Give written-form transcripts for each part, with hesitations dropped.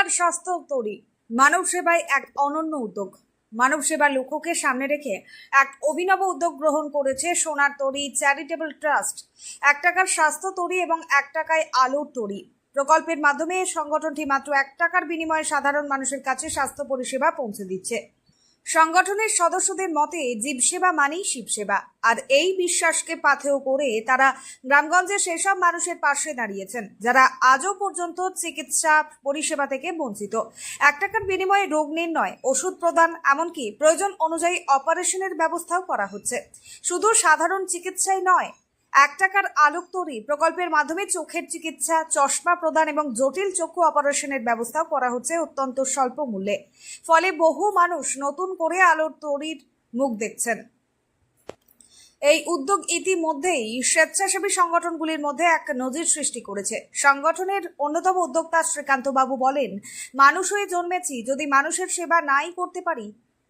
টাকার স্বাস্থ্য তৈরি মানব সেবায় এক অনন্য উদ্যোগ। মানব সেবার লক্ষ্যকে সামনে রেখে এক অভিনব উদ্যোগ গ্রহণ করেছে সোনার তরী চ্যারিটেবল ট্রাস্ট। 1 টাকার স্বাস্থ্য তরী এবং 1 টাকায় আলোর তরী প্রকল্পের মাধ্যমে সংগঠনটি মাত্র 1 টাকার বিনিময়ে সাধারণ মানুষের কাছে স্বাস্থ্য পরিষেবা পৌঁছে দিচ্ছে। সংগঠনের সদস্যদের মতে জীবসেবা মানেই শিবসেবা, আর এই বিশ্বাসকে পাথেয় করে তারা গ্রামগঞ্জে সেসব মানুষের পাশে দাঁড়িয়েছেন যারা আজও পর্যন্ত চিকিৎসা পরিষেবা থেকে বঞ্চিত। 1 টাকার বিনিময়ে রোগ নির্ণয়, ওষুধ প্রদান, এমনকি প্রয়োজন অনুযায়ী অপারেশনের ব্যবস্থাও করা হচ্ছে। শুধু সাধারণ চিকিৎসাই নয়, 1 টাকার আলোক তরী প্রকল্পের মাধ্যমে চোখের চিকিৎসা, চশমা প্রদান এবং জটিল চক্ষু অপারেশনের ব্যবস্থাও করা হচ্ছে অত্যন্ত স্বল্প মূল্যে। ফলে বহু মানুষ নতুন করে আলোর তরীর মুখ দেখছেন। এই উদ্যোগ ইতিমধ্যেই স্বেচ্ছাসেবী সংগঠনগুলির মধ্যে এক নজির সৃষ্টি করেছে। সংগঠনের অন্যতম উদ্যোক্তা শ্রীকান্ত বাবু বলেন, মানুষ হয়ে জন্মেছি, যদি মানুষের সেবা নাই করতে পারি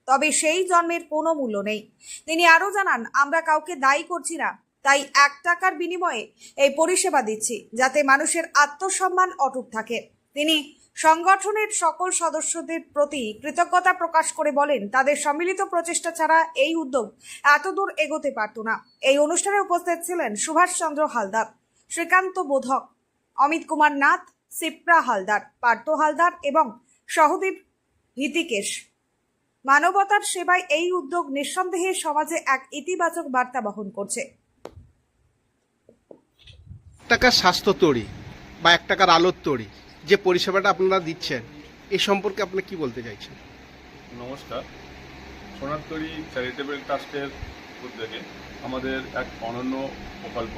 তবে সেই জন্মের কোনো মূল্য নেই। তিনি আরও জানান, আমরা কাউকে দায়ী করছি না, তাই 1 টাকার বিনিময়ে এই পরিষেবা দিচ্ছি যাতে মানুষের আত্মসম্মান অটুট থাকে। তিনি সংগঠনের সকল সদস্যদের প্রতি কৃতজ্ঞতা প্রকাশ করে বলেন, তাদের সম্মিলিত প্রচেষ্টা ছাড়া এই উদ্যোগ এতদূর এগোতে পারত না। এই অনুষ্ঠানে উপস্থিত ছিলেন সুভাষচন্দ্র হালদার, শ্রীকান্ত বোধক, অমিত কুমার নাথ, সিপ্রা হালদার, পার্থ হালদার এবং সহদীপ হিতিকেশ। মানবতার সেবায় এই উদ্যোগ নিঃসন্দেহে সমাজে এক ইতিবাচক বার্তা বহন করছে। টাকার স্বাস্থ্য তরী বা 1 টাকার আলোর তরী যে পরিষেবাটা আপনারা দিচ্ছেন, এই সম্পর্কে আপনি কি বলতে চাইছেন? নমস্কার। সোনার তরী চ্যারিটেবল ট্রাস্টের উদ্যোগে আমাদের এক অনন্য প্রকল্প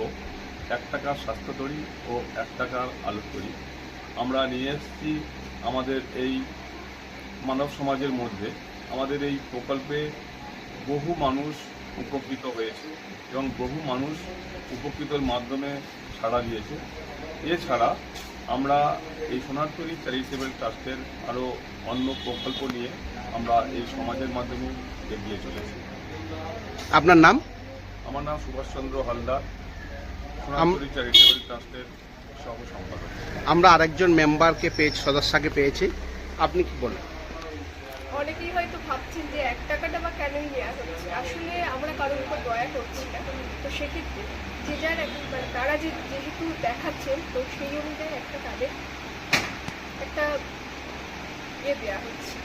1 টাকার স্বাস্থ্য তরী ও 1 টাকার আলোর তরী আমরা নিয়ে এসেছি আমাদের এই মানব সমাজের মধ্যে। আমাদের এই প্রকল্পে বহু মানুষ উপকৃত হয়েছে এবং বহু মানুষ উপকৃতর মাধ্যমে সাড়া দিয়েছে। এছাড়া আমরা এই সোনার তরী চ্যারিটেবল ট্রাস্টের আরও অন্য প্রকল্প নিয়ে আমরা এই সমাজের মাধ্যমে এগিয়ে চলেছি। আপনার নাম? আমার নাম সুভাষচন্দ্র হালদার, সোনার তরী চ্যারিটেবল ট্রাস্টের সহ সম্পাদক। আমরা আরেকজন মেম্বারকে সদস্যকে পেয়েছি, আপনি কি বলেন? অনেকেই হয়তো ভাবছেন যে 1 টাকাটা বা কেন নেওয়া হচ্ছে, আসলে আমরা কারোর উপর দয়া করছি না। তো সেক্ষেত্রে যে যার তারা যেহেতু দেখাচ্ছেন, তো সেই অনুযায়ী তাদের একটা দেওয়া হচ্ছে।